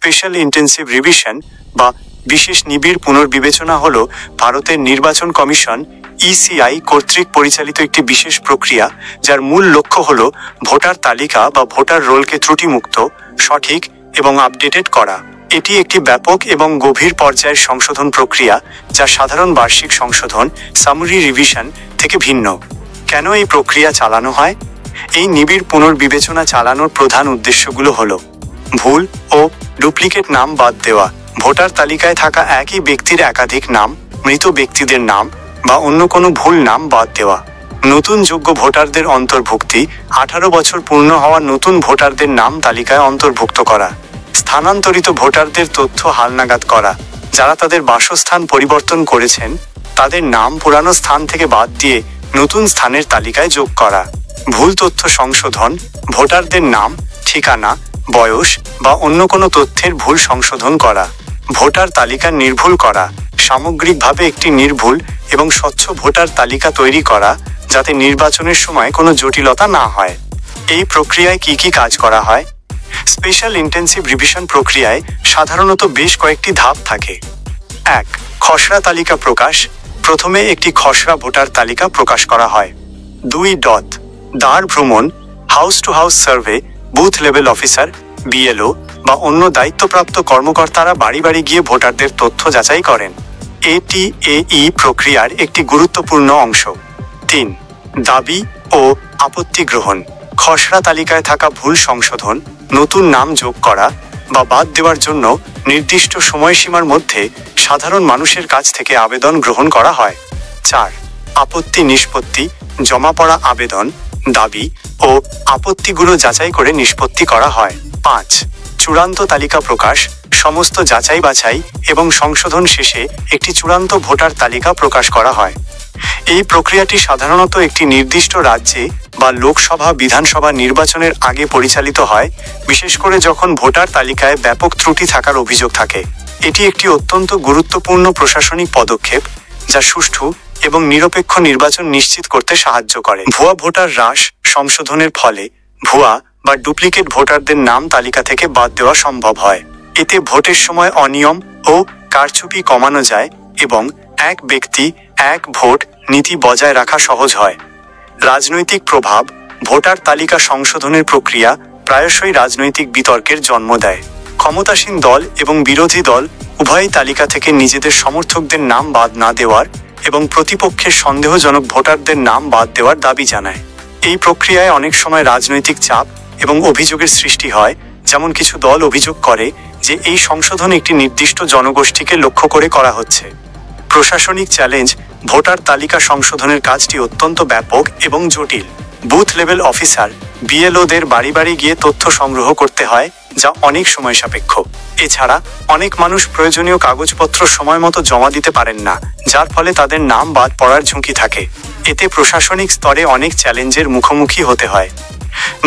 Special intensive revision বা বিশেষ নিবিড় পুনর্বিবেচনা হল ভারতের নির্বাচন কমিশন ইসিআই কর্তৃক পরিচালিত একটি বিশেষ প্রক্রিয়া, যার মূল লক্ষ্য হল ভোটার তালিকা বা ভোটার রোলকে ত্রুটিমুক্ত, সঠিক এবং আপডেটেড করা। এটি একটি ব্যাপক এবং গভীর পর্যায়ের সংশোধন প্রক্রিয়া, যা সাধারণ বার্ষিক সংশোধন সামারি রিভিশন থেকে ভিন্ন। কেন এই প্রক্রিয়া চালানো হয়? এই নিবিড় পুনর্বিবেচনা চালানোর প্রধান উদ্দেশ্যগুলো হল: ভুল ও ডুপ্লিকেট নাম বাদ দেওয়া। ভোটার তালিকায় থাকা একই ব্যক্তির একাধিক নাম, মৃত ব্যক্তিদের নাম বা অন্য কোনো ভুল নাম বাদ দেওয়া। নতুন যোগ্য ভোটারদের অন্তর্ভুক্তি। 18 বছর পূর্ণ হওয়া নতুন ভোটারদের নাম তালিকায় অন্তর্ভুক্ত করা। স্থানান্তরিত ভোটারদের তথ্য হালনাগাদ করা। যারা তাদের বাসস্থান পরিবর্তন করেছেন তাদের নাম পুরানো স্থান থেকে বাদ দিয়ে নতুন স্থানের তালিকায় যোগ করা। ভুল তথ্য সংশোধন। ভোটারদের নাম, ঠিকানা, বয়স বা অন্য কোনো তথ্যের ভুল সংশোধন করা। ভোটার তালিকা নির্ভুল করা। সামগ্রিকভাবে একটি নির্ভুল এবং স্বচ্ছ ভোটার তালিকা তৈরি করা, যাতে নির্বাচনের সময় কোনো জটিলতা না হয়। এই প্রক্রিয়ায় কি কি কাজ করা হয়? স্পেশাল ইন্টেন্সিভ রিভিশন প্রক্রিয়ায় সাধারণত বেশ কয়েকটি ধাপ থাকে। 1. খসড়া তালিকা প্রকাশ। প্রথমে একটি খসড়া ভোটার তালিকা প্রকাশ করা হয়। 2. দ্বার ভ্রমণ, house to house survey. Booth level officer, BLO বা অন্য দায়িত্বপ্রাপ্ত কর্মকর্তারা বাড়ি বাড়ি গিয়ে ভোটারদের তথ্য যাচাই করেন। এটিএই প্রক্রিয়ার একটি গুরুত্বপূর্ণ অংশ। 3. দাবি ও আপত্তি গ্রহণ। খসড়া তালিকায় থাকা ভুল সংশোধন, নতুন নাম যোগ করা বা বাদ দেওয়ার জন্য নির্দিষ্ট সময়সীমার মধ্যে সাধারণ মানুষের কাছ থেকে আবেদন গ্রহণ করা হয়। 4. আপত্তি নিষ্পত্তি। জমা পড়া আবেদন, দাবি ও আপত্তিগুলো যাচাই করে নিষ্পত্তি করা হয়। 5. চূড়ান্ত তালিকা প্রকাশ। সমস্ত যাচাই বাছাই এবং সংশোধন শেষে একটি চূড়ান্ত ভোটার তালিকা প্রকাশ করা হয়। এই প্রক্রিয়াটি সাধারণত একটি নির্দিষ্ট রাজ্যে বা লোকসভা বিধানসভা নির্বাচনের আগে পরিচালিত হয়, বিশেষ করে যখন ভোটার তালিকায় ব্যাপক ত্রুটি থাকার অভিযোগ থাকে। এটি একটি অত্যন্ত গুরুত্বপূর্ণ প্রশাসনিক পদক্ষেপ, যা সুষ্ঠু এবং নিরপেক্ষ নির্বাচন নিশ্চিত করতে সাহায্য করে। ভুয়া ভোটার হ্রাস। সংশোধনের ফলে ভুয়া বা ডুপ্লিকেট ভোটারদের নাম তালিকা থেকে বাদ দেওয়া সম্ভব হয়। এতে ভোটের সময় অনিয়ম ও কারচুপি কমানো যায় এবং এক ব্যক্তি এক ভোট নীতি বজায় রাখা সহজ হয়। রাজনৈতিক প্রভাব। ভোটার তালিকা সংশোধনের প্রক্রিয়া প্রায়শই রাজনৈতিক বিতর্কের জন্ম দেয়। ক্ষমতাসীন দল এবং বিরোধী দল উভয়ই তালিকা থেকে নিজেদের সমর্থকদের নাম বাদ না দেওয়ার এবং প্রতিপক্ষের সন্দেহজনক ভোটারদের নাম বাদ দেওয়ার দাবি জানায়। এই প্রক্রিয়ায় অনেক সময় রাজনৈতিক চাপ এবং অভিযোগের সৃষ্টি হয়, যেমন কিছু দল অভিযোগ করে যে এই সংশোধন একটি নির্দিষ্ট জনগোষ্ঠীকে লক্ষ্য করে করা হচ্ছে। প্রশাসনিক চ্যালেঞ্জ। ভোটার তালিকা সংশোধনের কাজটি অত্যন্ত ব্যাপক এবং জটিল। বুথ লেভেল অফিসার, বিএলওদের বাড়ি বাড়ি গিয়ে তথ্য সংগ্রহ করতে হয়, যা অনেক সময় সাপেক্ষ। এছাড়া অনেক মানুষ প্রয়োজনীয় কাগজপত্র সময়মতো জমা দিতে পারেন না, যার ফলে তাদের নাম বাদ পড়ার ঝুঁকি থাকে। এতে প্রশাসনিক স্তরে অনেক চ্যালেঞ্জের মুখোমুখি হতে হয়।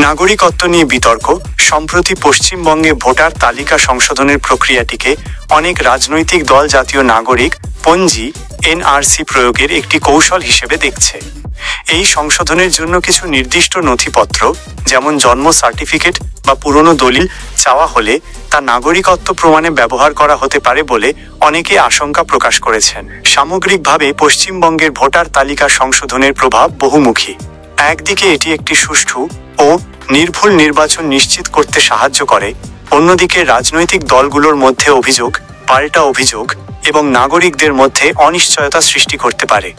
নাগরিকত্ব নিয়ে বিতর্ক। সম্প্রতি পশ্চিমবঙ্গে ভোটার তালিকা সংশোধনের প্রক্রিয়াটিকে অনেক রাজনৈতিক দল জাতীয় নাগরিক পঞ্জি এনআরসি প্রয়োগের একটি কৌশল হিসেবে দেখছে। এই সংশোধনের জন্য কিছু নির্দিষ্ট নথিপত্র, যেমন জন্ম সার্টিফিকেট বা পুরনো দলিল চাওয়া হলে তা নাগরিকত্ব প্রমাণে ব্যবহার করা হতে পারে বলে অনেকে আশঙ্কা প্রকাশ করেছেন। সামগ্রিকভাবে পশ্চিমবঙ্গের ভোটার তালিকা সংশোধনের প্রভাব বহুমুখী। একদিকে এটি একটি সুষ্ঠু ও নির্ভুল নির্বাচন নিশ্চিত করতে সাহায্য করে, অন্যদিকে রাজনৈতিক দলগুলোর মধ্যে অভিযোগ, পাল্টা অভিযোগ এবং নাগরিকদের মধ্যে অনিশ্চয়তা সৃষ্টি করতে পারে।